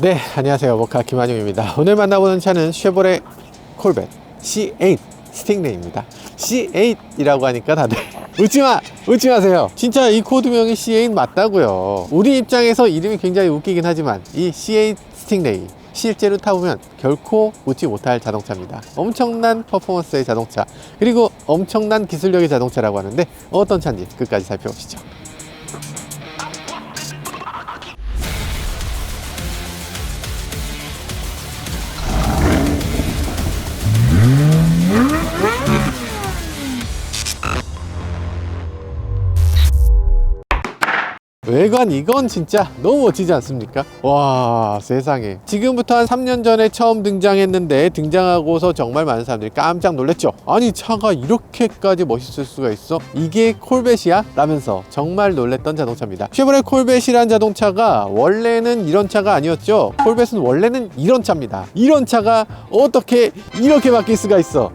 네, 안녕하세요. 모카 김한용입니다. 오늘 만나보는 차는 쉐보레 콜벳 C8 스팅레이입니다. C8이라고 하니까 다들 웃지 마세요. 진짜 이 코드명이 C8 맞다고요. 우리 입장에서 이름이 굉장히 웃기긴 하지만 이 C8 스팅레이 실제로 타보면 결코 웃지 못할 자동차입니다. 엄청난 퍼포먼스의 자동차, 그리고 엄청난 기술력의 자동차라고 하는데 어떤 차인지 끝까지 살펴보시죠. 외관 이건 진짜 너무 멋지지 않습니까? 와, 세상에. 지금부터 한 3년 전에 처음 등장했는데 등장하고서 정말 많은 사람들이 깜짝 놀랐죠. 아니, 차가 이렇게까지 멋있을 수가 있어? 이게 콜벳이야? 라면서 정말 놀랬던 자동차입니다. 쉐보레 콜벳이란 자동차가 원래는 이런 차가 아니었죠. 콜벳은 원래는 이런 차입니다. 이런 차가 어떻게 이렇게 바뀔 수가 있어?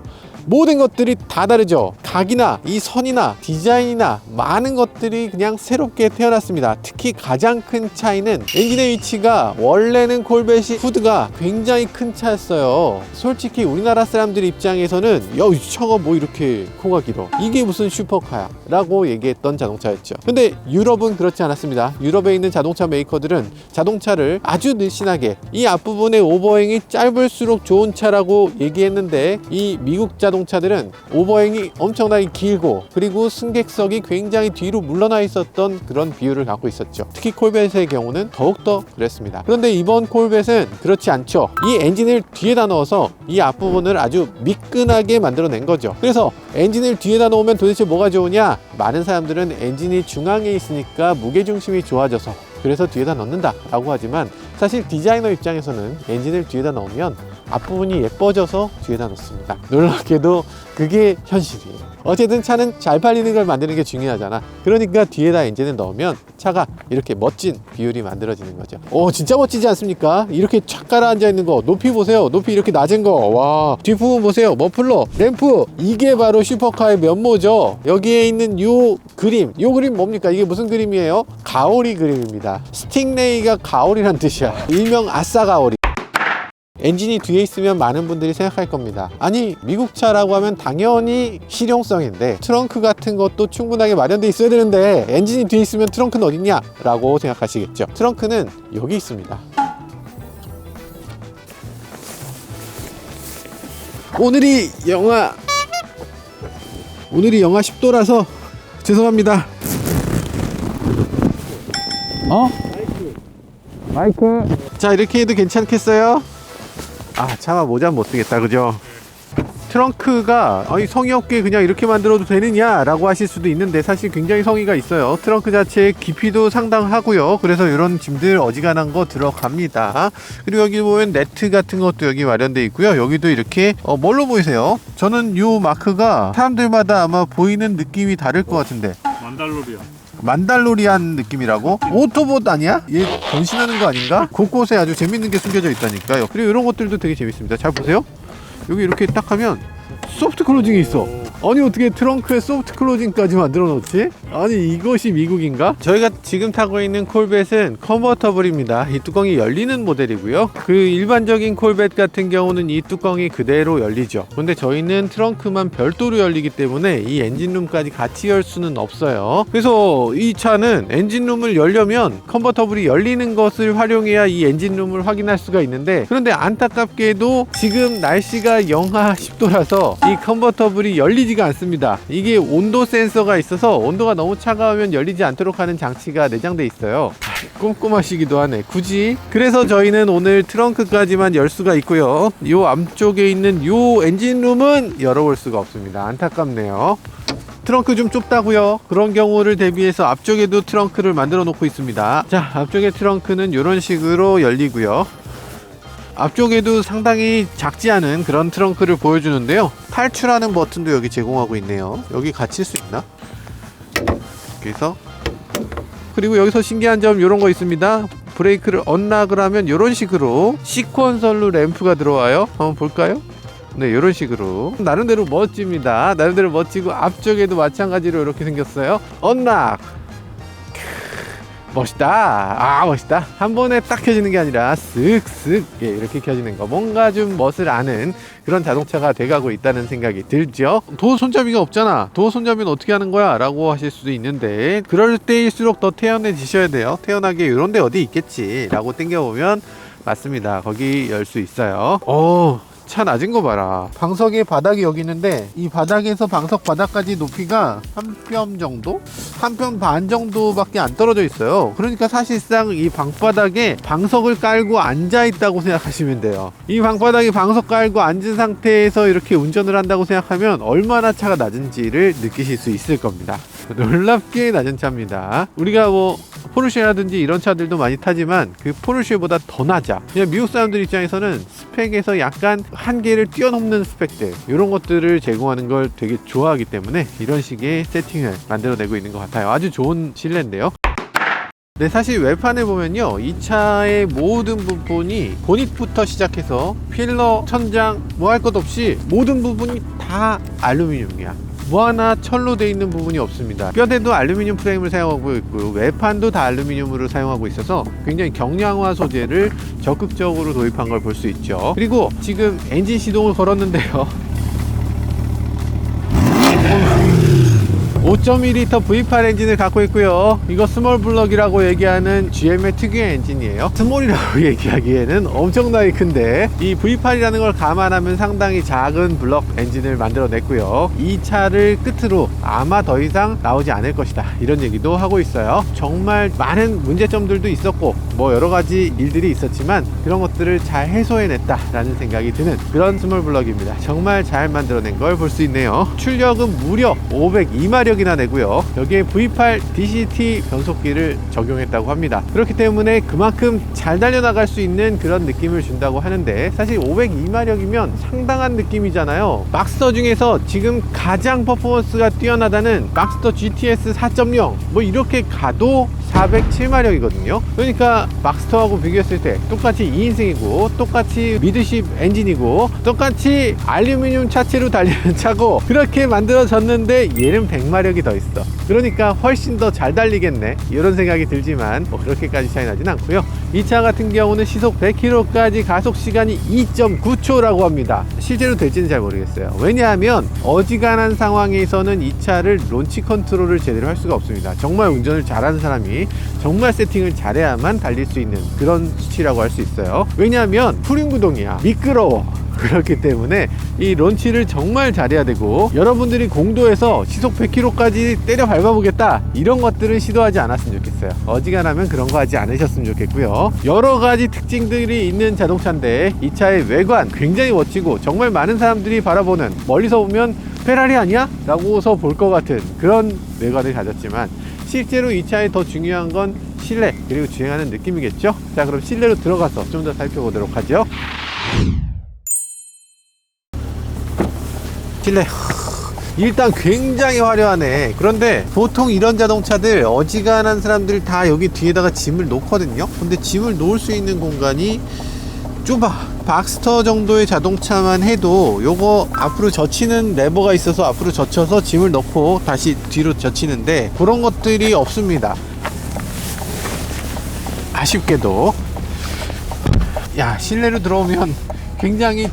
모든 것들이 다 다르죠. 각이나 이 선이나 디자인이나 많은 것들이 그냥 새롭게 태어났습니다. 특히 가장 큰 차이는 엔진의 위치가 원래는 콜벳이 후드가 굉장히 큰 차였어요. 솔직히 우리나라 사람들 입장에서는 야, 이 차가 뭐 이렇게 코가 길어, 이게 무슨 슈퍼카야 라고 얘기했던 자동차였죠. 근데 유럽은 그렇지 않았습니다. 유럽에 있는 자동차 메이커들은 자동차를 아주 늘씬하게, 이 앞부분의 오버행이 짧을수록 좋은 차라고 얘기했는데, 이 미국 자동차들은 오버행이 엄청나게 길고 그리고 승객석이 굉장히 뒤로 물러나 있었던 그런 비율을 갖고 있었죠. 특히 콜벳의 경우는 더욱더 그랬습니다. 그런데 이번 콜벳은 그렇지 않죠. 이 엔진을 뒤에다 넣어서 이 앞부분을 아주 미끈하게 만들어낸 거죠. 그래서 엔진을 뒤에다 놓으면 도대체 뭐가 좋으냐? 많은 사람들은 엔진이 중앙에 있으니까 무게중심이 좋아져서 그래서 뒤에다 넣는다 라고 하지만, 사실 디자이너 입장에서는 엔진을 뒤에다 넣으면 앞부분이 예뻐져서 뒤에다 놓습니다. 놀랍게도 그게 현실이에요. 어쨌든 차는 잘 팔리는 걸 만드는 게 중요하잖아. 그러니까 뒤에다 엔진을 넣으면 차가 이렇게 멋진 비율이 만들어지는 거죠. 오, 진짜 멋지지 않습니까? 이렇게 촥 가라앉아 있는 거, 높이 보세요. 높이 이렇게 낮은 거. 와, 뒷부분 보세요. 머플러, 램프. 이게 바로 슈퍼카의 면모죠. 여기에 있는 요 그림 뭡니까? 이게 무슨 그림이에요? 가오리 그림입니다. 스팅레이가 가오리란 뜻이야. 일명 아싸 가오리. 엔진이 뒤에 있으면 많은 분들이 생각할 겁니다. 아니, 미국 차라고 하면 당연히 실용성인데 트렁크 같은 것도 충분하게 마련돼 있어야 되는데 엔진이 뒤에 있으면 트렁크는 어딨냐? 라고 생각하시겠죠. 트렁크는 여기 있습니다. 오늘이 영하 10도라서 죄송합니다. 마이크. 자, 이렇게 해도 괜찮겠어요? 아, 차마 모자 못 쓰겠다, 그죠? 트렁크가 아니, 성의 없게 그냥 이렇게 만들어도 되느냐 라고 하실 수도 있는데, 사실 굉장히 성의가 있어요. 트렁크 자체의 깊이도 상당하고요. 그래서 이런 짐들 어지간한 거 들어갑니다. 그리고 여기 보면 네트 같은 것도 여기 마련되어 있고요. 여기도 이렇게 뭘로 보이세요? 저는 이 마크가 사람들마다 아마 보이는 느낌이 다를 것 같은데, 만달로리안 느낌이라고? 오토봇 아니야? 얘 변신하는 거 아닌가? 곳곳에 아주 재밌는 게 숨겨져 있다니까요. 그리고 이런 것들도 되게 재밌습니다. 잘 보세요. 여기 이렇게 딱 하면 소프트 클로징이 있어. 아니, 어떻게 트렁크에 소프트 클로징까지 만들어 놓지? 아니, 이것이 미국인가? 저희가 지금 타고 있는 콜벳은 컨버터블입니다. 이 뚜껑이 열리는 모델이고요. 그 일반적인 콜벳 같은 경우는 이 뚜껑이 그대로 열리죠. 근데 저희는 트렁크만 별도로 열리기 때문에 이 엔진룸까지 같이 열 수는 없어요. 그래서 이 차는 엔진룸을 열려면 컨버터블이 열리는 것을 활용해야 이 엔진룸을 확인할 수가 있는데, 그런데 안타깝게도 지금 날씨가 영하 10도라서 이 컨버터블이 열리지가 않습니다. 이게 온도 센서가 있어서 온도가 너무 차가우면 열리지 않도록 하는 장치가 내장돼 있어요. 꼼꼼하시기도 하네, 굳이. 그래서 저희는 오늘 트렁크까지만 열 수가 있고요. 요 앞쪽에 있는 요 엔진룸은 열어볼 수가 없습니다. 안타깝네요. 트렁크 좀 좁다고요? 그런 경우를 대비해서 앞쪽에도 트렁크를 만들어 놓고 있습니다. 자, 앞쪽에 트렁크는 이런 식으로 열리고요. 앞쪽에도 상당히 작지 않은 그런 트렁크를 보여주는데요. 탈출하는 버튼도 여기 제공하고 있네요. 여기 갇힐 수 있나? 그래서, 그리고 여기서 신기한 점 이런 거 있습니다. 브레이크를 언락을 하면 이런 식으로 시퀀설로 램프가 들어와요. 한번 볼까요? 네, 이런 식으로 나름대로 멋집니다. 나름대로 멋지고 앞쪽에도 마찬가지로 이렇게 생겼어요. 언락. 멋있다. 멋있다. 한 번에 딱 켜지는 게 아니라 쓱쓱 이렇게 켜지는 거, 뭔가 좀 멋을 아는 그런 자동차가 돼가고 있다는 생각이 들죠. 도어 손잡이가 없잖아, 도어 손잡이는 어떻게 하는 거야? 라고 하실 수도 있는데, 그럴 때일수록 더 태연해지셔야 돼요. 태연하게 이런 데 어디 있겠지 라고 당겨보면 맞습니다, 거기 열 수 있어요. 차 낮은 거 봐라. 방석의 바닥이 여기 있는데, 이 바닥에서 방석 바닥까지 높이가 한 뼘 정도? 한 뼘 반 정도밖에 안 떨어져 있어요. 그러니까 사실상 이 방바닥에 방석을 깔고 앉아 있다고 생각하시면 돼요. 이 방바닥에 방석 깔고 앉은 상태에서 이렇게 운전을 한다고 생각하면 얼마나 차가 낮은지를 느끼실 수 있을 겁니다. 놀랍게 낮은 차입니다. 우리가 뭐 포르쉐라든지 이런 차들도 많이 타지만 그 포르쉐보다 더 낮아. 그냥 미국 사람들 입장에서는 스펙에서 약간 한계를 뛰어넘는 스펙들, 이런 것들을 제공하는 걸 되게 좋아하기 때문에 이런 식의 세팅을 만들어내고 있는 것 같아요. 아주 좋은 실내인데요. 네, 사실 외판에 보면요, 이 차의 모든 부분이 보닛부터 시작해서 필러, 천장 뭐 할 것 없이 모든 부분이 다 알루미늄이야. 뭐 하나 철로 되어 있는 부분이 없습니다. 뼈대도 알루미늄 프레임을 사용하고 있고, 외판도 다 알루미늄으로 사용하고 있어서 굉장히 경량화 소재를 적극적으로 도입한 걸 볼 수 있죠. 그리고 지금 엔진 시동을 걸었는데요, 5.2L V8 엔진을 갖고 있고요. 이거 스몰 블럭이라고 얘기하는 GM의 특유의 엔진이에요. 스몰이라고 얘기하기에는 엄청나게 큰데, 이 V8이라는 걸 감안하면 상당히 작은 블럭 엔진을 만들어냈고요. 이 차를 끝으로 아마 더 이상 나오지 않을 것이다, 이런 얘기도 하고 있어요. 정말 많은 문제점들도 있었고 뭐 여러 가지 일들이 있었지만 그런 것들을 잘 해소해냈다 라는 생각이 드는 그런 스몰 블럭입니다. 정말 잘 만들어낸 걸 볼 수 있네요. 출력은 무려 502마력이나 내고요. 여기에 V8 DCT 변속기를 적용했다고 합니다. 그렇기 때문에 그만큼 잘 달려나갈 수 있는 그런 느낌을 준다고 하는데, 사실 502마력이면 상당한 느낌이잖아요. 막스터 중에서 지금 가장 퍼포먼스가 뛰어나다는 막스터 GTS 4.0 뭐 이렇게 가도 407마력이거든요. 그러니까 막스터하고 비교했을 때 똑같이 2인승이고 똑같이 미드십 엔진이고 똑같이 알루미늄 차체로 달리는 차고, 그렇게 만들어졌는데 얘는 100마력이 더 있어. 그러니까 훨씬 더 잘 달리겠네, 이런 생각이 들지만 뭐 그렇게까지 차이 나진 않고요. 이 차 같은 경우는 시속 100km까지 가속 시간이 2.9초라고 합니다. 실제로 될지는 잘 모르겠어요. 왜냐하면 어지간한 상황에서는 이 차를 론치 컨트롤을 제대로 할 수가 없습니다. 정말 운전을 잘하는 사람이 정말 세팅을 잘해야만 달릴 수 있는 그런 수치라고 할 수 있어요. 왜냐하면 풀인 구동이야, 미끄러워. 그렇기 때문에 이 론치를 정말 잘해야 되고, 여러분들이 공도에서 시속 100km까지 때려 밟아보겠다, 이런 것들은 시도하지 않았으면 좋겠어요. 어지간하면 그런 거 하지 않으셨으면 좋겠고요. 여러 가지 특징들이 있는 자동차인데, 이 차의 외관 굉장히 멋지고 정말 많은 사람들이 바라보는, 멀리서 보면 페라리 아니야? 라고서 볼 것 같은 그런 외관을 가졌지만, 실제로 이 차에 더 중요한 건 실내, 그리고 주행하는 느낌이겠죠. 자, 그럼 실내로 들어가서 좀 더 살펴보도록 하죠. 실내 일단 굉장히 화려하네. 그런데 보통 이런 자동차들 어지간한 사람들 다 여기 뒤에다가 짐을 놓거든요. 근데 짐을 놓을 수 있는 공간이 좁아. 박스터 정도의 자동차만 해도 요거 앞으로 젖히는 레버가 있어서 앞으로 젖혀서 짐을 넣고 다시 뒤로 젖히는데, 그런 것들이 없습니다. 아쉽게도. 야, 실내로 들어오면 굉장히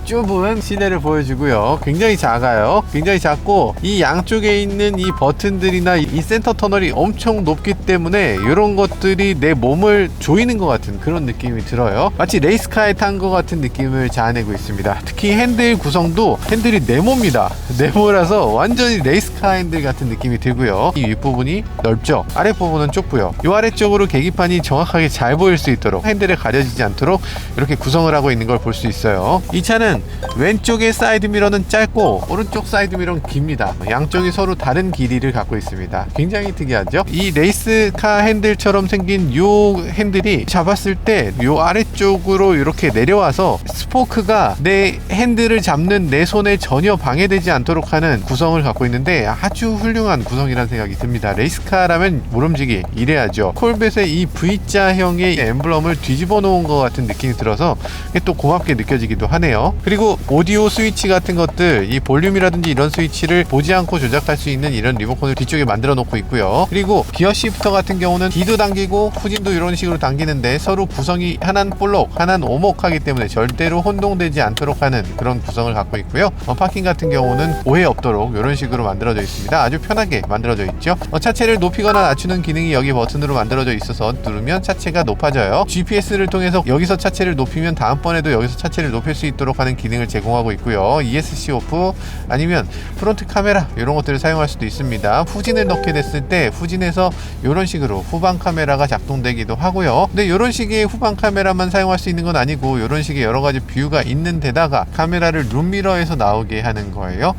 좁은 실내를 보여주고요. 굉장히 작아요. 굉장히 작고, 이 양쪽에 있는 이 버튼들이나 이 센터 터널이 엄청 높기 때문에 이런 것들이 내 몸을 조이는 것 같은 그런 느낌이 들어요. 마치 레이스카에 탄 것 같은 느낌을 자아내고 있습니다. 특히 핸들 구성도 핸들이 네모입니다. 네모라서 완전히 레이스카 핸들 같은 느낌이 들고요. 이 윗부분이 넓죠. 아랫부분은 좁고요. 이 아래쪽으로 계기판이 정확하게 잘 보일 수 있도록, 핸들에 가려지지 않도록 이렇게 구성을 하고 있는 걸 볼 수 있어요. 이 차는 왼쪽의 사이드 미러는 짧고 오른쪽 사이드 미러는 깁니다. 양쪽이 서로 다른 길이를 갖고 있습니다. 굉장히 특이하죠? 이 레이스카 핸들처럼 생긴 요 핸들이 잡았을 때 요 아래쪽으로 이렇게 내려와서 스포크가 내 핸들을 잡는 내 손에 전혀 방해되지 않도록 하는 구성을 갖고 있는데, 아주 훌륭한 구성이라는 생각이 듭니다. 레이스카라면 모름지기 이래야죠. 콜벳의 이 V자형의 엠블럼을 뒤집어 놓은 것 같은 느낌이 들어서 또 고맙게 느껴지기도 하네요. 그리고 오디오 스위치 같은 것들, 이 볼륨이라든지 이런 스위치를 보지 않고 조작할 수 있는 이런 리모컨을 뒤쪽에 만들어 놓고 있고요. 그리고 기어 시프터 같은 경우는 D도 당기고 후진도 이런 식으로 당기는데 서로 구성이 하나는 볼록, 하나는 오목하기 때문에 절대로 혼동되지 않도록 하는 그런 구성을 갖고 있고요. 파킹 같은 경우는 오해 없도록 이런 식으로 만들어져 있습니다. 아주 편하게 만들어져 있죠. 차체를 높이거나 낮추는 기능이 여기 버튼으로 만들어져 있어서 누르면 차체가 높아져요. GPS를 통해서 여기서 차체를 높이면 다음번에도 여기서 차체를 높일 수 있도록 하는 기능을 제공하고 있고요. ESC 오프 아니면 프론트 카메라 이런 것들을 사용할 수도 있습니다. 후진을 넣게 됐을 때 후진에서 이런 식으로 후방 카메라가 작동되기도 하고요. 근데 이런 식의 후방 카메라만 사용할 수 있는 건 아니고 이런 식의 여러 가지 뷰가 있는 데다가 카메라를 룸미러에서 나오게 하는 거예요.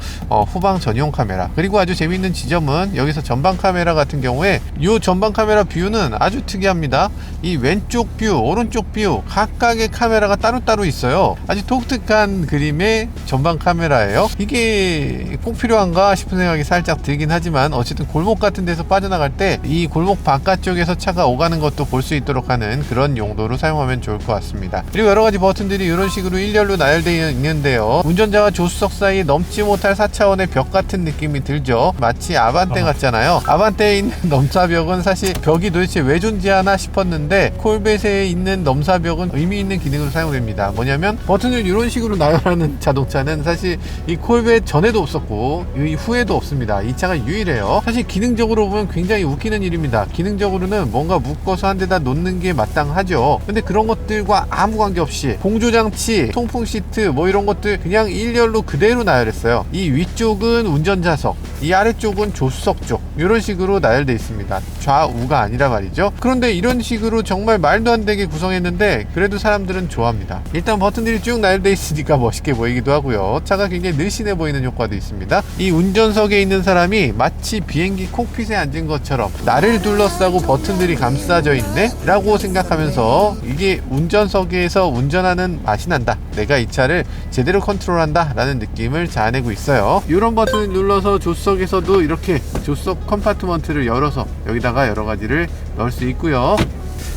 후방 전용 카메라. 그리고 아주 재밌는 지점은 여기서 전방 카메라 같은 경우에 이 전방 카메라 뷰는 아주 특이합니다. 이 왼쪽 뷰, 오른쪽 뷰 각각의 카메라가 따로따로 있어요. 아주 독특한 그림의 전방 카메라예요. 이게 꼭 필요한가 싶은 생각이 살짝 들긴 하지만 어쨌든 골목 같은 데서 빠져나갈 때 이 골목 바깥쪽에서 차가 오가는 것도 볼 수 있도록 하는 그런 용도로 사용하면 좋을 것 같습니다. 그리고 여러 가지 버튼들이 이런 식으로 일렬로 나열되어 있는데요. 운전자와 조수석 사이 넘지 못할 4차원의 벽 같은 느낌이 들죠. 마치 아반떼 같잖아요. 아반떼에 있는 넘사벽은 사실 벽이 도대체 왜 존재하나 싶었는데 콜벳에 있는 넘사벽은 의미 있는 기능으로 사용됩니다. 뭐냐면 버튼을 이런 식으로 나열하는 자동차는 사실 이 콜벳 전에도 없었고 이 후에도 없습니다. 이 차가 유일해요. 사실 기능적으로 보면 굉장히 웃기는 일입니다. 기능적으로는 뭔가 묶어서 한 데다 놓는 게 마땅하죠. 근데 그런 것들과 아무 관계없이 공조장치, 통풍 시트 뭐 이런 것들 그냥 일렬로 그대로 나열했어요. 이 위쪽은 운전자석, 이 아래쪽은 조수석 쪽 이런 식으로 나열되어 있습니다. 좌우가 아니라 말이죠. 그런데 이런 식으로 정말 말도 안 되게 구성했는데 그래도 사람들은 좋아합니다. 일단 버튼들이 쭉 나열되어 있으니까 멋있게 보이기도 하고요. 차가 굉장히 늘씬해 보이는 효과도 있습니다. 이 운전석에 있는 사람이 마치 비행기 콕핏에 앉은 것처럼 나를 둘러싸고 버튼들이 감싸져 있네? 라고 생각하면서 이게 운전석에서 운전하는 맛이 난다. 내가 이 차를 제대로 컨트롤한다 라는 느낌을 자아내고 있어요. 이런 버튼을 눌러서 조수석에서도 이렇게 조수석 컴파트먼트를 열어서 여기다가 여러 가지를 넣을 수 있고요.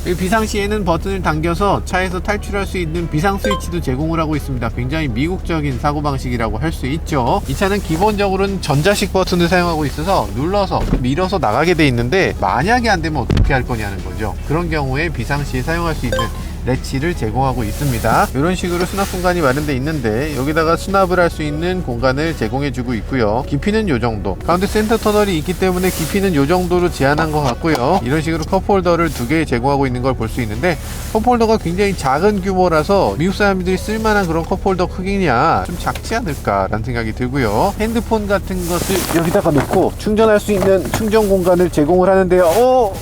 비상시에는 버튼을 당겨서 차에서 탈출할 수 있는 비상 스위치도 제공을 하고 있습니다. 굉장히 미국적인 사고방식이라고 할 수 있죠. 이 차는 기본적으로는 전자식 버튼을 사용하고 있어서 눌러서 밀어서 나가게 돼 있는데 만약에 안 되면 어떻게 할 거냐는 거죠. 그런 경우에 비상시에 사용할 수 있는 레치를 제공하고 있습니다. 이런 식으로 수납 공간이 마련되어 있는데 여기다가 수납을 할 수 있는 공간을 제공해 주고 있고요. 깊이는 이 정도. 가운데 센터 터널이 있기 때문에 깊이는 이 정도로 제한한 것 같고요. 이런 식으로 컵홀더를 2개 제공하고 있는 걸 볼 수 있는데 컵홀더가 굉장히 작은 규모라서 미국 사람들이 쓸만한 그런 컵홀더 크기냐 좀 작지 않을까 라는 생각이 들고요. 핸드폰 같은 것을 여기다가 놓고 충전할 수 있는 충전 공간을 제공을 하는데요.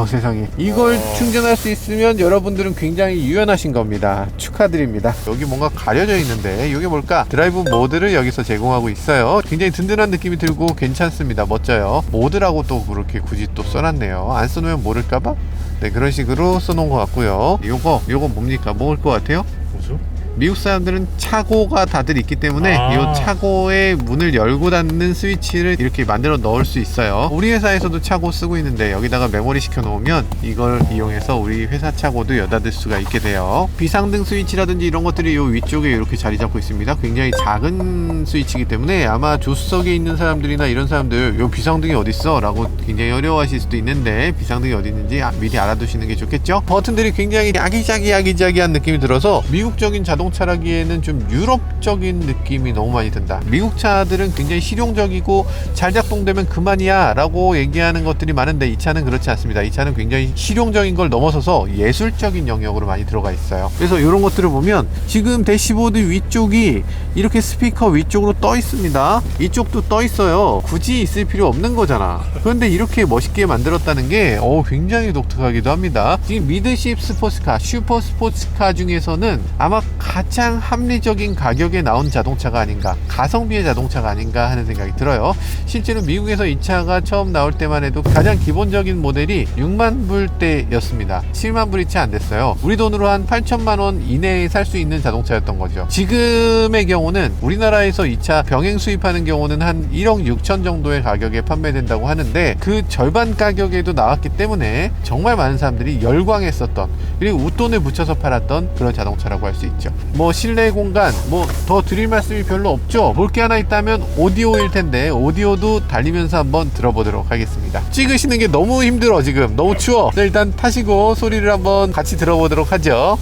세상에 이걸 충전할 수 있으면 여러분들은 굉장히 유연하신 겁니다. 축하드립니다. 여기 뭔가 가려져 있는데 이게 뭘까? 드라이브 모드를 여기서 제공하고 있어요. 굉장히 든든한 느낌이 들고 괜찮습니다. 멋져요. 모드라고 또 그렇게 굳이 또 써놨네요. 안 써놓으면 모를까봐? 네, 그런 식으로 써놓은 것 같고요. 요거 뭡니까? 먹을 것 같아요? 뭐죠? 미국 사람들은 차고가 다들 있기 때문에 이 차고의 문을 열고 닫는 스위치를 이렇게 만들어 넣을 수 있어요. 우리 회사에서도 차고 쓰고 있는데 여기다가 메모리 시켜 놓으면 이걸 이용해서 우리 회사 차고도 여닫을 수가 있게 돼요. 비상등 스위치라든지 이런 것들이 이 위쪽에 이렇게 자리 잡고 있습니다. 굉장히 작은 스위치이기 때문에 아마 조수석에 있는 사람들이나 이런 사람들 요 비상등이 어딨어? 라고 굉장히 어려워하실 수도 있는데 비상등이 어디 있는지 미리 알아두시는 게 좋겠죠? 버튼들이 굉장히 야기자기한 느낌이 들어서 미국적인 자동차라기에는 좀 유럽적인 느낌이 너무 많이 든다. 미국 차들은 굉장히 실용적이고 잘 작동되면 그만이야 라고 얘기하는 것들이 많은데 이 차는 그렇지 않습니다. 이 차는 굉장히 실용적인 걸 넘어서서 예술적인 영역으로 많이 들어가 있어요. 그래서 이런 것들을 보면 지금 대시보드 위쪽이 이렇게 스피커 위쪽으로 떠 있습니다. 이쪽도 떠 있어요. 굳이 있을 필요 없는 거잖아. 그런데 이렇게 멋있게 만들었다는 게 굉장히 독특하기도 합니다. 지금 미드십 스포츠카, 슈퍼 스포츠카 중에서는 아마 가장 합리적인 가격에 나온 자동차가 아닌가, 가성비의 자동차가 아닌가 하는 생각이 들어요. 실제로 미국에서 이 차가 처음 나올 때만 해도 가장 기본적인 모델이 6만 불대였습니다. 7만 불이 채 안 됐어요. 우리 돈으로 한 8천만 원 이내에 살 수 있는 자동차였던 거죠. 지금의 경우는 우리나라에서 이 차 병행 수입하는 경우는 한 1억 6천 정도의 가격에 판매된다고 하는데 그 절반 가격에도 나왔기 때문에 정말 많은 사람들이 열광했었던, 그리고 웃돈을 붙여서 팔았던 그런 자동차라고 할 수 있죠. 뭐 실내 공간 뭐 더 드릴 말씀이 별로 없죠. 볼 게 하나 있다면 오디오일 텐데 오디오도 달리면서 한번 들어보도록 하겠습니다. 찍으시는 게 너무 힘들어. 지금 너무 추워. 네, 일단 타시고 소리를 한번 같이 들어보도록 하죠.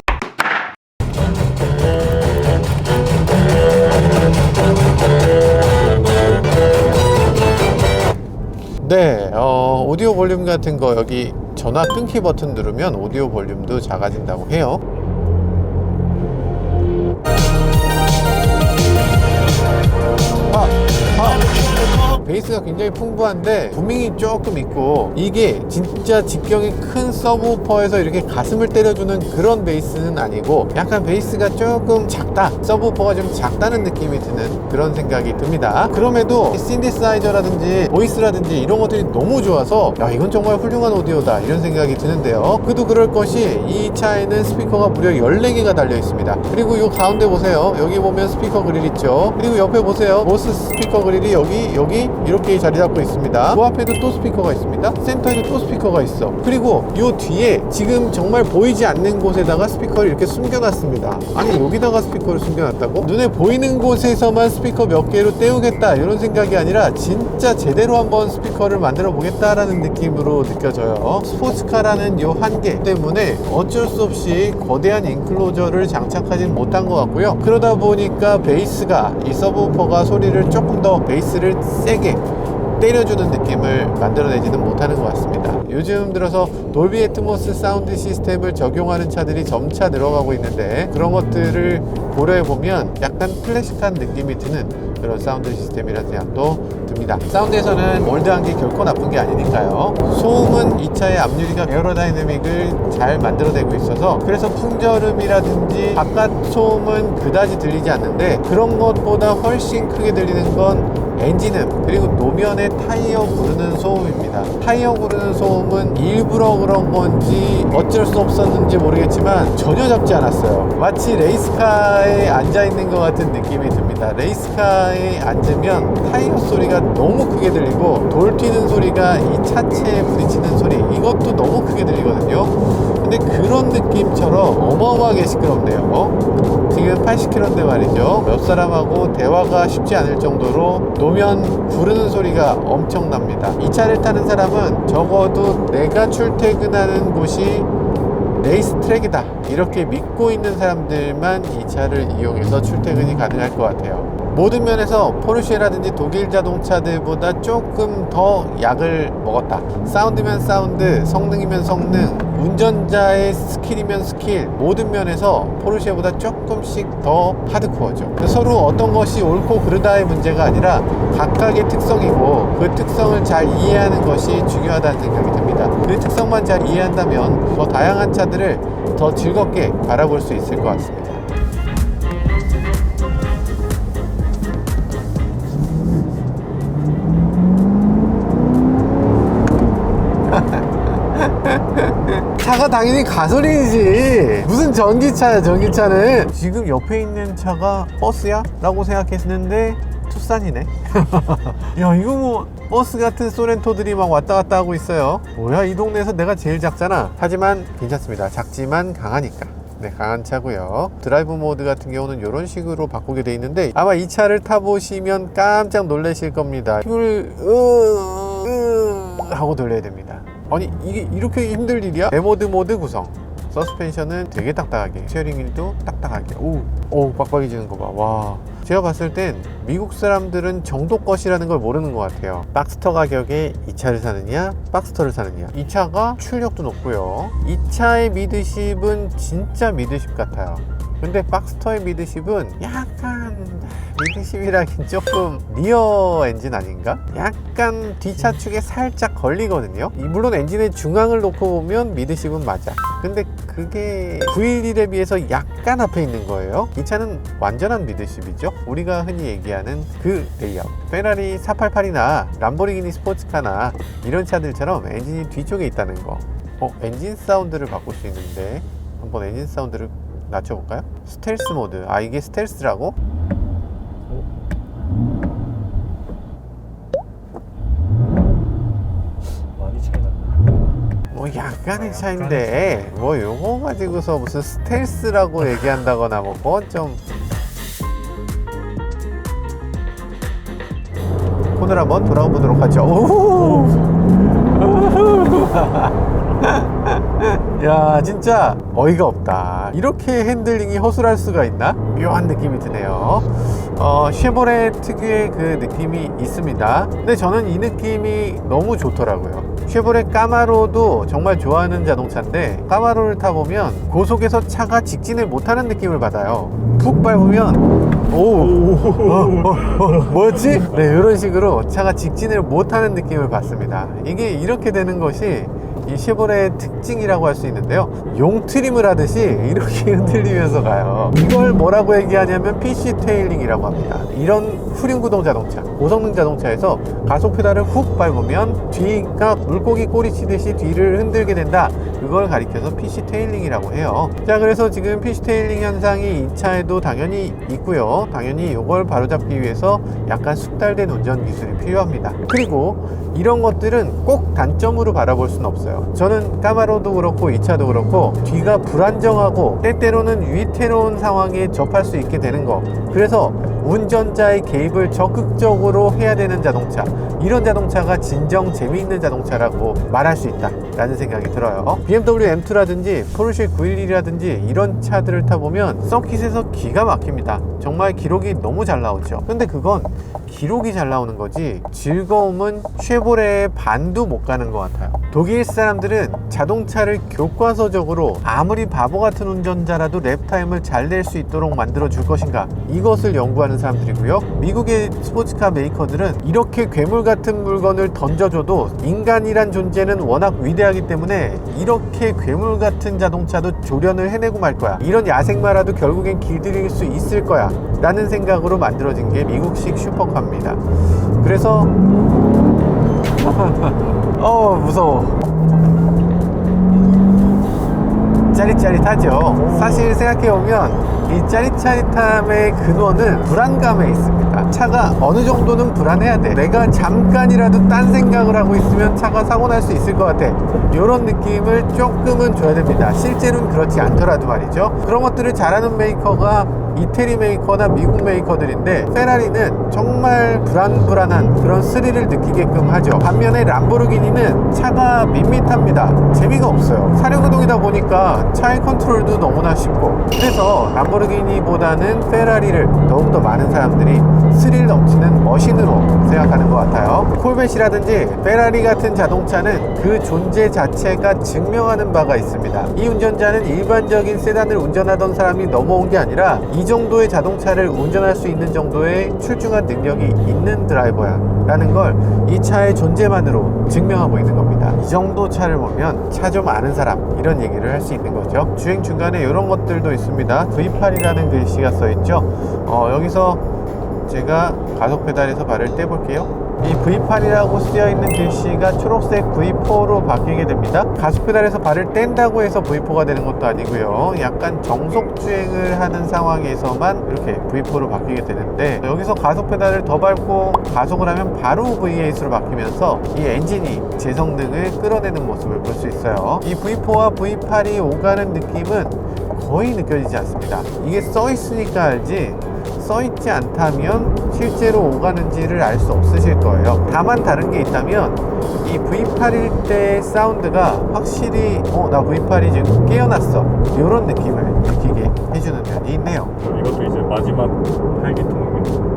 네, 오디오 볼륨 같은 거 여기 전화 끊기 버튼 누르면 오디오 볼륨도 작아진다고 해요. 베이스가 굉장히 풍부한데 부밍이 조금 있고, 이게 진짜 직경이 큰 서브우퍼에서 이렇게 가슴을 때려주는 그런 베이스는 아니고 약간 베이스가 조금 작다, 서브우퍼가 좀 작다는 느낌이 드는 그런 생각이 듭니다. 그럼에도 신디사이저라든지 보이스라든지 이런 것들이 너무 좋아서 야, 이건 정말 훌륭한 오디오다 이런 생각이 드는데요. 그도 그럴 것이 이 차에는 스피커가 무려 14개가 달려 있습니다. 그리고 이 가운데 보세요. 여기 보면 스피커 그릴 있죠. 그리고 옆에 보세요. 보스 스피커 그릴이 여기 이렇게 자리 잡고 있습니다. 그 앞에도 또 스피커가 있습니다. 센터에도 또 스피커가 있어. 그리고 요 뒤에 지금 정말 보이지 않는 곳에다가 스피커를 이렇게 숨겨놨습니다. 아니, 여기다가 스피커를 숨겨놨다고? 눈에 보이는 곳에서만 스피커 몇 개로 때우겠다 이런 생각이 아니라 진짜 제대로 한번 스피커를 만들어 보겠다라는 느낌으로 느껴져요. 스포츠카라는 요 한계 때문에 어쩔 수 없이 거대한 인클로저를 장착하진 못한 것 같고요. 그러다 보니까 베이스가, 이 서브우퍼가 소리를 조금 더 베이스를 세게 때려주는 느낌을 만들어내지는 못하는 것 같습니다. 요즘 들어서 돌비 애트모스 사운드 시스템을 적용하는 차들이 점차 늘어가고 있는데, 그런 것들을 고려해보면 약간 클래식한 느낌이 드는 그런 사운드 시스템이라는 생각도 듭니다. 사운드에서는 올드한 게 결코 나쁜 게 아니니까요. 소음은 이 차의 앞유리가 에어로다이내믹을 잘 만들어내고 있어서, 그래서 풍절음이라든지 바깥 소음은 그다지 들리지 않는데, 그런 것보다 훨씬 크게 들리는 건 엔진음, 그리고 노면의 타이어 구르는 소음입니다. 타이어 구르는 소음은 일부러 그런 건지 어쩔 수 없었는지 모르겠지만 전혀 잡지 않았어요. 마치 레이스카에 앉아있는 것 같은 느낌이 듭니다. 레이스카에 앉으면 타이어 소리가 너무 크게 들리고, 돌 튀는 소리가 이 차체에 부딪히는 소리, 이것도 너무 크게 들리거든요. 근데 그런 느낌처럼 어마어마하게 시끄럽네요. 지금 80km인데 말이죠. 몇 사람하고 대화가 쉽지 않을 정도로 노면 구르는 소리가 엄청납니다. 이 차를 타는 사람은 적어도 내가 출퇴근하는 곳이 레이스트랙이다 이렇게 믿고 있는 사람들만 이 차를 이용해서 출퇴근이 가능할 것 같아요. 모든 면에서 포르쉐라든지 독일 자동차들보다 조금 더 약을 먹었다. 사운드면 사운드, 성능이면 성능, 운전자의 스킬이면 스킬, 모든 면에서 포르쉐보다 조금씩 더 하드코어죠. 서로 어떤 것이 옳고 그르다의 문제가 아니라 각각의 특성이고, 그 특성을 잘 이해하는 것이 중요하다는 생각이 듭니다. 그 특성만 잘 이해한다면 더 다양한 차들을 더 즐겁게 바라볼 수 있을 것 같습니다. 차가 당연히 가솔린이지, 무슨 전기차야. 전기차는 지금 옆에 있는 차가 버스야? 라고 생각했는데 투싼이네. 야, 이거 뭐 버스 같은 소렌토들이 막 왔다 갔다 하고 있어요. 뭐야, 이 동네에서 내가 제일 작잖아. 하지만 괜찮습니다. 작지만 강하니까. 네, 강한 차고요. 드라이브 모드 같은 경우는 이런 식으로 바꾸게 돼 있는데, 아마 이 차를 타보시면 깜짝 놀라실 겁니다. 힘을 하고 돌려야 됩니다. 아니, 이게 이렇게 힘들 일이야? 데모드 모드 구성. 서스펜션은 되게 딱딱하게, 스티어링 휠도 딱딱하게. 오, 빡빡해지는 거 봐. 와, 제가 봤을 땐 미국 사람들은 정도 것이라는 걸 모르는 것 같아요. 박스터 가격에 이 차를 사느냐, 박스터를 사느냐. 이 차가 출력도 높고요. 이 차의 미드십은 진짜 미드십 같아요. 근데 박스터의 미드십은 약간, 미드십이라긴 조금 리어 엔진 아닌가? 약간 뒷차축에 살짝 걸리거든요. 물론 엔진의 중앙을 놓고 보면 미드십은 맞아. 근데 그게 911에 비해서 약간 앞에 있는 거예요. 이 차는 완전한 미드십이죠. 우리가 흔히 얘기하는 그 레이아웃. 페라리 488이나 람보르기니 스포츠카나 이런 차들처럼 엔진이 뒤쪽에 있다는 거. 엔진 사운드를 바꿀 수 있는데 한번 엔진 사운드를 낮춰볼까요? 스텔스 모드. 아, 이게 스텔스라고? 많이 차이 났네. 약간 약간의 차인데 뭐 요거 가지고서 무슨 스텔스라고 얘기한다거나 뭐 그건 좀. 오늘 한번 돌아가 보도록 하죠. 야, 진짜 어이가 없다. 이렇게 핸들링이 허술할 수가 있나? 묘한 느낌이 드네요. 쉐보레 특유의 그 느낌이 있습니다. 근데 저는 이 느낌이 너무 좋더라고요. 쉐보레 까마로도 정말 좋아하는 자동차인데, 까마로를 타보면 고속에서 차가 직진을 못하는 느낌을 받아요. 푹 밟으면 뭐였지? 네, 이런 식으로 차가 직진을 못하는 느낌을 받습니다. 이게 이렇게 되는 것이 이 쉐보레의 특징이라고 할 수 있는데요, 용 트림을 하듯이 이렇게 흔들리면서 가요. 이걸 뭐라고 얘기하냐면 PC 테일링이라고 합니다. 이런 후륜구동 자동차, 고성능 자동차에서 가속 페달을 훅 밟으면 뒤가 물고기 꼬리 치듯이 뒤를 흔들게 된다, 그걸 가리켜서 PC 테일링이라고 해요. 자, 그래서 지금 PC 테일링 현상이 이 차에도 당연히 있고요. 당연히 이걸 바로잡기 위해서 약간 숙달된 운전 기술이 필요합니다. 그리고 이런 것들은 꼭 단점으로 바라볼 수는 없어요. 저는 까마로도 그렇고 이 차도 그렇고 뒤가 불안정하고 때때로는 위태로운 상황에 접할 수 있게 되는 거, 그래서 운전자의 개입을 적극적으로 해야 되는 자동차, 이런 자동차가 진정 재미있는 자동차라고 말할 수 있다 라는 생각이 들어요. BMW M2라든지 포르쉐 911이라든지 이런 차들을 타보면 서킷에서 기가 막힙니다. 정말 기록이 너무 잘 나오죠. 근데 그건 기록이 잘 나오는 거지 즐거움은 쉐보레의 반도 못 가는 것 같아요. 독일 사람들은 자동차를 교과서적으로 아무리 바보 같은 운전자라도 랩타임을 잘 낼 수 있도록 만들어 줄 것인가, 이것을 연구하는 사람들이고요. 미국의 스포츠카 메이커들은 이렇게 괴물 같은 물건을 던져줘도 인간이란 존재는 워낙 위대하기 때문에 이렇게 괴물 같은 자동차도 조련을 해내고 말 거야, 이런 야생마라도 결국엔 길들일 수 있을 거야 라는 생각으로 만들어진 게 미국식 슈퍼카입니다. 그래서 무서워. 짜릿짜릿하죠. 사실 생각해보면 이 짜릿짜릿함의 근원은 불안감에 있습니다. 차가 어느 정도는 불안해야 돼. 내가 잠깐이라도 딴 생각을 하고 있으면 차가 사고 날 수 있을 것 같아. 이런 느낌을 조금은 줘야 됩니다. 실제로는 그렇지 않더라도 말이죠. 그런 것들을 잘하는 메이커가 이태리 메이커나 미국 메이커들인데, 페라리는 정말 불안불안한 그런 스릴을 느끼게끔 하죠. 반면에 람보르기니는 차가 밋밋합니다. 재미가 없어요. 사륜구동이다 보니까 차의 컨트롤도 너무나 쉽고, 그래서 람보르기니보다는 페라리를 더욱더 많은 사람들이 스릴 넘치는 머신으로 생각하는 것 같아요. 콜벳이라든지 페라리 같은 자동차는 그 존재 자체가 증명하는 바가 있습니다. 이 운전자는 일반적인 세단을 운전하던 사람이 넘어온 게 아니라 이 정도의 자동차를 운전할 수 있는 정도의 출중한 능력이 있는 드라이버야 라는 걸 이 차의 존재만으로 증명하고 있는 겁니다. 이 정도 차를 보면 차 좀 아는 사람, 이런 얘기를 할 수 있는 거죠. 주행 중간에 이런 것들도 있습니다. V8이라는 글씨가 써있죠. 여기서 제가 가속 페달에서 발을 떼볼게요. 이 V8이라고 쓰여있는 글씨가 초록색 V4로 바뀌게 됩니다. 가속 페달에서 발을 뗀다고 해서 V4가 되는 것도 아니고요. 약간 정속 주행을 하는 상황에서만 이렇게 V4로 바뀌게 되는데, 여기서 가속 페달을 더 밟고 가속을 하면 바로 V8으로 바뀌면서 이 엔진이 제 성능을 끌어내는 모습을 볼 수 있어요. 이 V4와 V8이 오가는 느낌은 거의 느껴지지 않습니다. 이게 써있으니까 알지, 써있지 않다면 실제로 오가는지를 알 수 없으실 거예요. 다만 다른 게 있다면 이 V8일 때의 사운드가 확실히 나 V8이 지금 깨어났어, 이런 느낌을 느끼게 해주는 면이 있네요. 이것도 이제 마지막排기통입니다.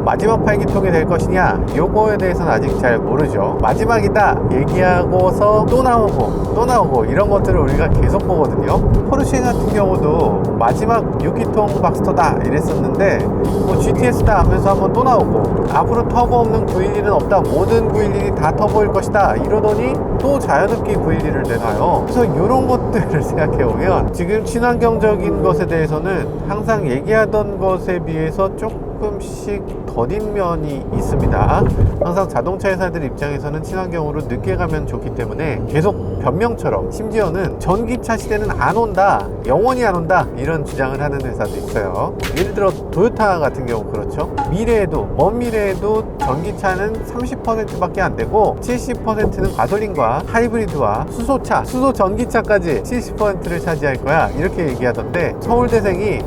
마지막排기통이 될 것이냐, 요거에 대해서는 아직 잘 모르죠. 마지막이다 얘기하고서 또 나오고 이런 것들을 우리가 계속 보거든요. 포르쉐 같은 경우도 마지막 6기통 박스터다 이랬었는데, 뭐 GTS다 하면서 한번 또 나오고, 앞으로 터보 없는 911은 없다, 모든 911이 다 터보일 것이다 이러더니 또 자연흡기 911을 내놔요. 그래서 이런 것들을 생각해보면 지금 친환경적인 것에 대해서는 항상 얘기하던 것에 비해서 조금 조금씩 더딘 면이 있습니다. 항상 자동차 회사들 입장에서는 친환경으로 늦게 가면 좋기 때문에 계속 변명처럼, 심지어는 전기차 시대는 안 온다, 영원히 안 온다, 이런 주장을 하는 회사도 있어요. 예를 들어 토요타 같은 경우 그렇죠. 미래에도, 먼 미래에도 전기차는 30%밖에 안 되고 70%는 가솔린과 하이브리드와 수소차, 수소 전기차까지 70%를 차지할 거야, 이렇게 얘기하던데, 서울대생이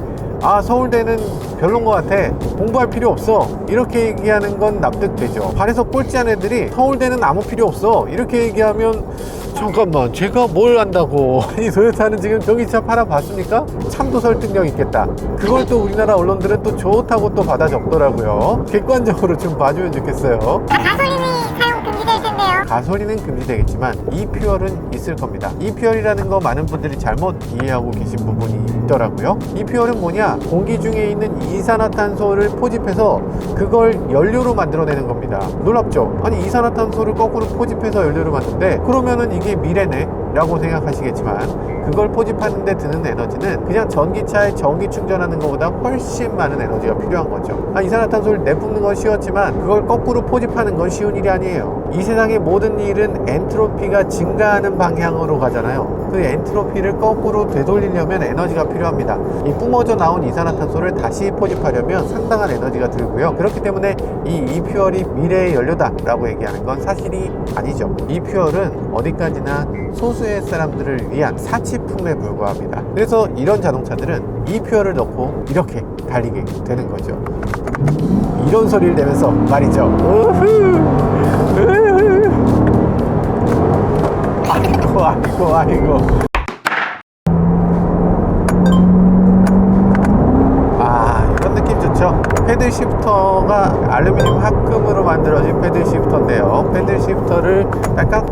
서울대는 별론 것 같아, 공부할 필요 없어, 이렇게 얘기하는 건 납득되죠. 발에서 꼴찌한 애들이 서울대는 아무 필요 없어, 이렇게 얘기하면 잠깐만, 제가 뭘 안다고. 아니, 토요타는 지금 전기차 팔아봤습니까? 참도 설득력 있겠다. 그걸 또 우리나라 언론들은 또 좋다고 또 받아 적더라고요. 객관적으로 좀 봐주면 좋겠어요. 가솔린이 사용 금지될 텐데요. 가솔린은 금지되겠지만 이퓨얼은 있을 겁니다. 이퓨얼이라는 거 많은 분들이 잘못 이해하고 계신 부분이 있더라고요. 이퓨얼은 뭐냐? 공기 중에 있는 이산화탄소를 포집해서 그걸 연료로 만들어내는 겁니다. 놀랍죠? 아니, 이산화탄소를 거꾸로 포집해서 연료로 만드는데, 그러면은 이게 미래네 라고 생각하시겠지만, 그걸 포집하는 데 드는 에너지는 그냥 전기차에 전기 충전하는 것보다 훨씬 많은 에너지가 필요한 거죠. 이산화탄소를 내뿜는 건 쉬웠지만 그걸 거꾸로 포집하는 건 쉬운 일이 아니에요. 이 세상의 모든 일은 엔트로피가 증가하는 방향으로 가잖아요. 그 엔트로피를 거꾸로 되돌리려면 에너지가 필요합니다. 이 뿜어져 나온 이산화탄소를 다시 포집하려면 상당한 에너지가 들고요. 그렇기 때문에 이 이퓨얼이 미래의 연료다 라고 얘기하는 건 사실이 아니죠. 이퓨얼은 어디까지나 소수의 사람들을 위한 사치품에 불과합니다. 그래서 이런 자동차들은 이퓨얼을 넣고 이렇게 달리게 되는 거죠. 이런 소리를 내면서 말이죠. 아이고. 이런 느낌 좋죠? 패들 시프터가 알루미늄 합금으로 만들어진 패들 시프터인데요. 패들 시프터를 약간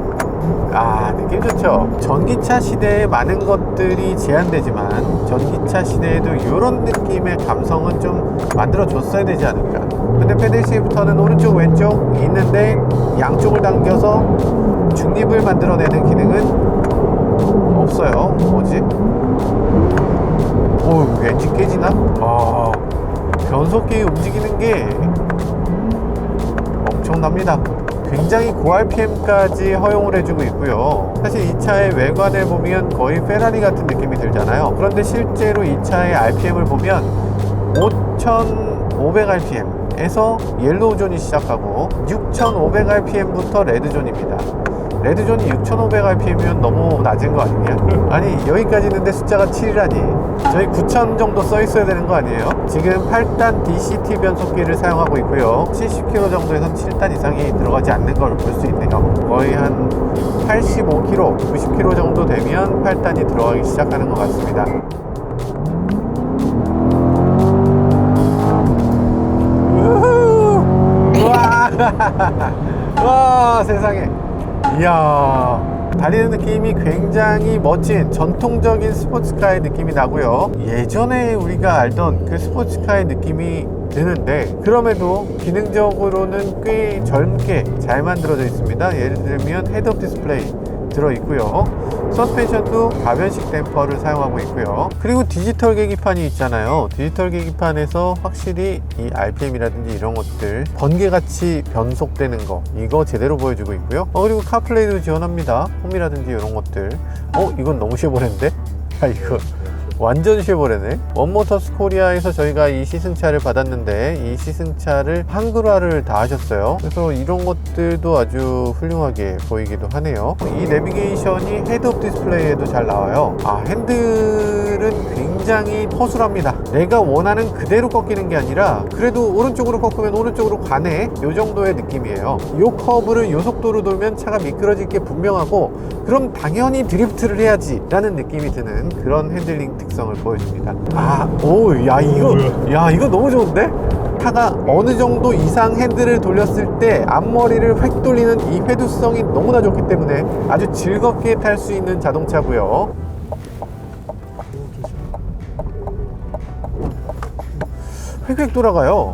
느낌 좋죠? 전기차 시대에 많은 것들이 제한되지만 전기차 시대에도 이런 느낌의 감성은 좀 만들어줬어야 되지 않을까. 근데 패들 시프터는 오른쪽 왼쪽 있는데 양쪽을 당겨서 중립을 만들어내는 기능은 없어요. 뭐지? 엔진 깨지나? 변속기 움직이는 게 엄청납니다. 굉장히 고 RPM까지 허용을 해주고 있고요. 사실 이 차의 외관을 보면 거의 페라리 같은 느낌이 들잖아요. 그런데 실제로 이 차의 RPM을 보면 5500rpm에서 옐로우 존이 시작하고 6500rpm부터 레드 존입니다. 레드존이 6500rpm이면 너무 낮은 거 아니냐? 아니, 여기까지 있는데 숫자가 7이라니. 저희 9000 정도 써 있어야 되는 거 아니에요? 지금 8단 DCT 변속기를 사용하고 있고요. 70km 정도에선 7단 이상이 들어가지 않는 걸 볼 수 있네요. 거의 한 85km, 90km 정도 되면 8단이 들어가기 시작하는 것 같습니다. 와, 세상에. 이야, 달리는 느낌이 굉장히 멋진 전통적인 스포츠카의 느낌이 나고요. 예전에 우리가 알던 그 스포츠카의 느낌이 드는데, 그럼에도 기능적으로는 꽤 젊게 잘 만들어져 있습니다. 예를 들면 헤드업 디스플레이 들어있고요. 서스펜션도 가변식 댐퍼를 사용하고 있고요. 그리고 디지털 계기판이 있잖아요. 디지털 계기판에서 확실히 이 RPM이라든지 이런 것들 번개같이 변속되는 거, 이거 제대로 보여주고 있고요. 그리고 카플레이도 지원합니다. 홈이라든지 이런 것들. 이건 너무 쉐보레인데? 이거 완전 쉐보레네. 원모터스 코리아에서 저희가 이 시승차를 받았는데, 이 시승차를 한글화를 다 하셨어요. 그래서 이런 것들도 아주 훌륭하게 보이기도 하네요. 이 내비게이션이 헤드업 디스플레이에도 잘 나와요. 핸들은 굉장히 허술합니다. 내가 원하는 그대로 꺾이는 게 아니라 그래도 오른쪽으로 꺾으면 오른쪽으로 가네, 요 정도의 느낌이에요. 요 커브를 요 속도로 돌면 차가 미끄러질 게 분명하고, 그럼 당연히 드리프트를 해야지 라는 느낌이 드는 그런 핸들링 특성을 보여줍니다. 이거 너무 좋은데? 차가 어느 정도 이상 핸들을 돌렸을 때 앞머리를 획 돌리는 이 회두성이 너무나 좋기 때문에 아주 즐겁게 탈 수 있는 자동차고요. 획획 돌아가요.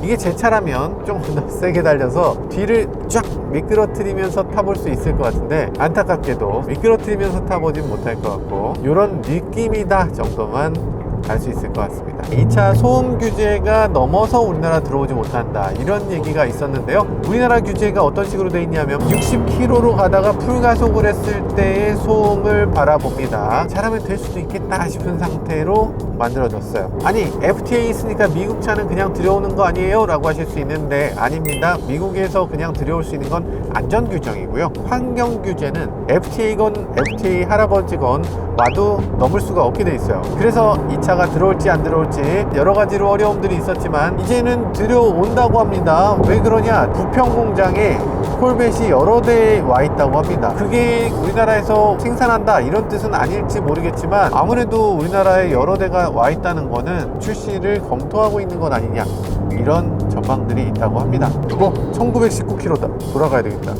이게 제 차라면 좀 더 세게 달려서 뒤를 쫙 미끄러뜨리면서 타볼 수 있을 것 같은데, 안타깝게도 미끄러뜨리면서 타보진 못할 것 같고, 이런 느낌이다 정도만 갈 수 있을 것 같습니다. 이 차 소음 규제가 넘어서 우리나라 들어오지 못한다, 이런 얘기가 있었는데요. 우리나라 규제가 어떤 식으로 되어 있냐면 60km로 가다가 풀가속을 했을 때의 소음을 바라봅니다. 잘하면 될 수도 있겠다 싶은 상태로 만들어졌어요. 아니, FTA 있으니까 미국 차는 그냥 들여오는 거 아니에요? 라고 하실 수 있는데, 아닙니다. 미국에서 그냥 들여올 수 있는 건 안전 규정이고요. 환경 규제는 FTA건 FTA 할아버지건 와도 넘을 수가 없게 돼 있어요. 그래서 이 차가 들어올지 안 들어올지 여러 가지로 어려움들이 있었지만 이제는 들여온다고 합니다. 왜 그러냐? 부평 공장에 콜벳이 여러 대 와 있다고 합니다. 그게 우리나라에서 생산한다 이런 뜻은 아닐지 모르겠지만, 아무래도 우리나라에 여러 대가 와 있다는 거는 출시를 검토하고 있는 건 아니냐, 이런 전망들이 있다고 합니다. 1919km다. 돌아가야 되겠다.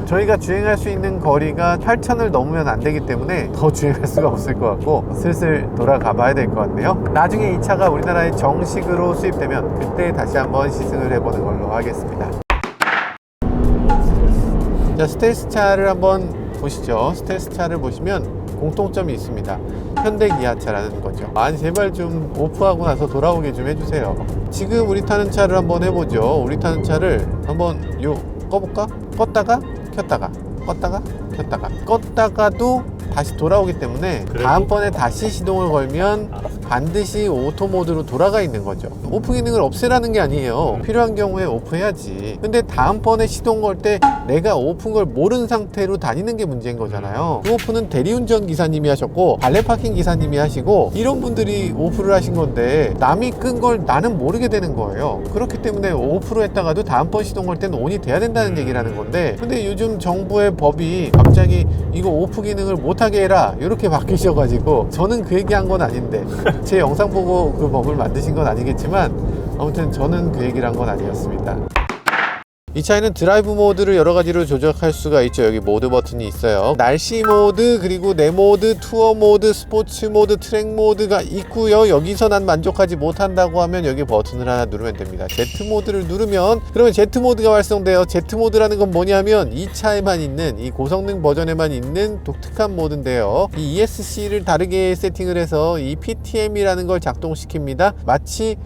저희가 주행할 수 있는 거리가 8,000을 넘으면 안 되기 때문에 더 주행할 수가 없을 것 같고, 슬슬 돌아가 봐야 될 것 같네요. 나중에 이 차가 우리나라에 정식으로 수입되면 그때 다시 한번 시승을 해보는 걸로 하겠습니다. 자, 스텔스 차를 한번 보시죠. 스텔스 차를 보시면 공통점이 있습니다. 현대 기아차라는 거죠. 아니, 제발 좀 오프하고 나서 돌아오게 좀 해주세요. 지금 우리 타는 차를 한번 해보죠. 우리 타는 차를 한번 꺼볼까? 껐다가 켰다가 껐다가 켰다가 껐다가도 다시 돌아오기 때문에 그래도? 다음번에 다시 시동을 걸면 반드시 오토 모드로 돌아가 있는 거죠. 오프 기능을 없애라는 게 아니에요. 필요한 경우에 오프해야지. 근데 다음번에 시동 걸 때 내가 오프인 걸 모르는 상태로 다니는 게 문제인 거잖아요. 그 오프는 대리운전 기사님이 하셨고 발레 파킹 기사님이 하시고 이런 분들이 오프를 하신 건데, 남이 끈 걸 나는 모르게 되는 거예요. 그렇기 때문에 오프로 했다가도 다음번 시동 걸 때는 온이 돼야 된다는 얘기라는 건데, 근데 요즘 정부의 법이 갑자기 이거 오프 기능을 못하게 해라 이렇게 바뀌셔가지고, 저는 그 얘기한 건 아닌데 제 영상 보고 그 법을 만드신 건 아니겠지만, 아무튼 저는 그 얘기를 한 건 아니었습니다. 이 차에는 드라이브 모드를 여러 가지로 조작할 수가 있죠. 여기 모드 버튼이 있어요. 날씨 모드, 그리고 내 모드, 투어 모드, 스포츠 모드, 트랙 모드가 있고요. 여기서 난 만족하지 못한다고 하면 여기 버튼을 하나 누르면 됩니다. Z 모드를 누르면, 그러면 Z 모드가 활성돼요. Z 모드라는 건 뭐냐면 이 차에만 있는, 이 고성능 버전에만 있는 독특한 모드인데요. 이 ESC를 다르게 세팅을 해서 이 PTM이라는 걸 작동시킵니다. 마치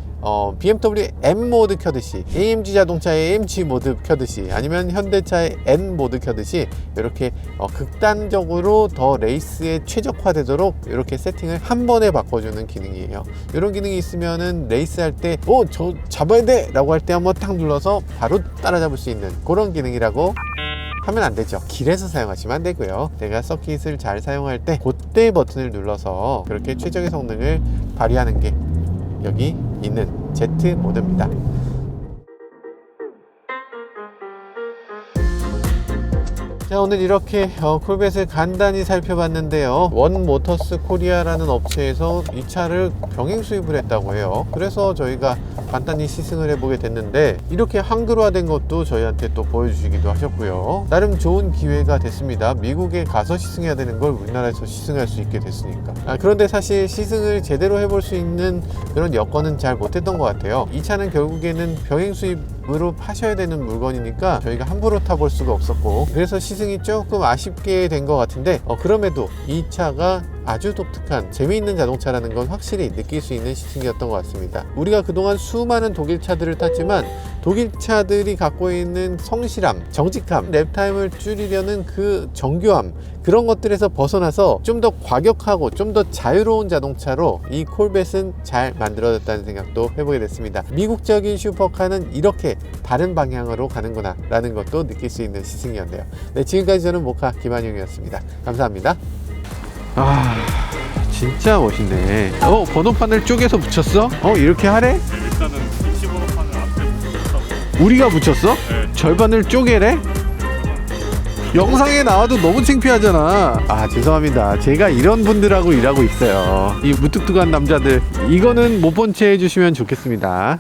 BMW M 모드 켜듯이, AMG 자동차의 AMG 모드 켜듯이, 아니면 현대차의 N 모드 켜듯이 이렇게 극단적으로 더 레이스에 최적화되도록 이렇게 세팅을 한 번에 바꿔주는 기능이에요. 이런 기능이 있으면은 레이스 할 때 저 잡아야 돼! 라고 할 때 한번 딱 눌러서 바로 따라잡을 수 있는 그런 기능이라고 하면 안 되죠. 길에서 사용하시면 안 되고요. 내가 서킷을 잘 사용할 때 그때 버튼을 눌러서 그렇게 최적의 성능을 발휘하는 게 여기 있는 Z 모드입니다. 자, 오늘 이렇게 콜벳을 간단히 살펴봤는데요. 원 모터스 코리아라는 업체에서 이 차를 병행 수입을 했다고 해요. 그래서 저희가 간단히 시승을 해보게 됐는데, 이렇게 한글화된 것도 저희한테 또 보여주시기도 하셨고요. 나름 좋은 기회가 됐습니다. 미국에 가서 시승해야 되는 걸 우리나라에서 시승할 수 있게 됐으니까. 그런데 사실 시승을 제대로 해볼 수 있는 그런 여건은 잘 못했던 것 같아요. 이 차는 결국에는 병행 수입으로 파셔야 되는 물건이니까 저희가 함부로 타볼 수가 없었고, 그래서 시승이 조금 아쉽게 된 것 같은데, 그럼에도 이 차가 아주 독특한 재미있는 자동차라는 건 확실히 느낄 수 있는 시승이었던 것 같습니다. 우리가 그동안 수많은 독일 차들을 탔지만 독일 차들이 갖고 있는 성실함, 정직함, 랩타임을 줄이려는 그 정교함, 그런 것들에서 벗어나서 좀 더 과격하고 좀 더 자유로운 자동차로 이 콜벳은 잘 만들어졌다는 생각도 해보게 됐습니다. 미국적인 슈퍼카는 이렇게 다른 방향으로 가는구나 라는 것도 느낄 수 있는 시승이었네요. 네, 지금까지 저는 모카 김한용이었습니다. 감사합니다. 진짜 멋있네. 번호판을 쪼개서 붙였어? 이렇게 하래? 일단은 25번판을 앞에 붙였다고. 우리가 붙였어? 네. 절반을 쪼개래? 영상에 나와도 너무 창피하잖아. 죄송합니다. 제가 이런 분들하고 일하고 있어요. 이 무뚝뚝한 남자들, 이거는 못 본 채 해주시면 좋겠습니다.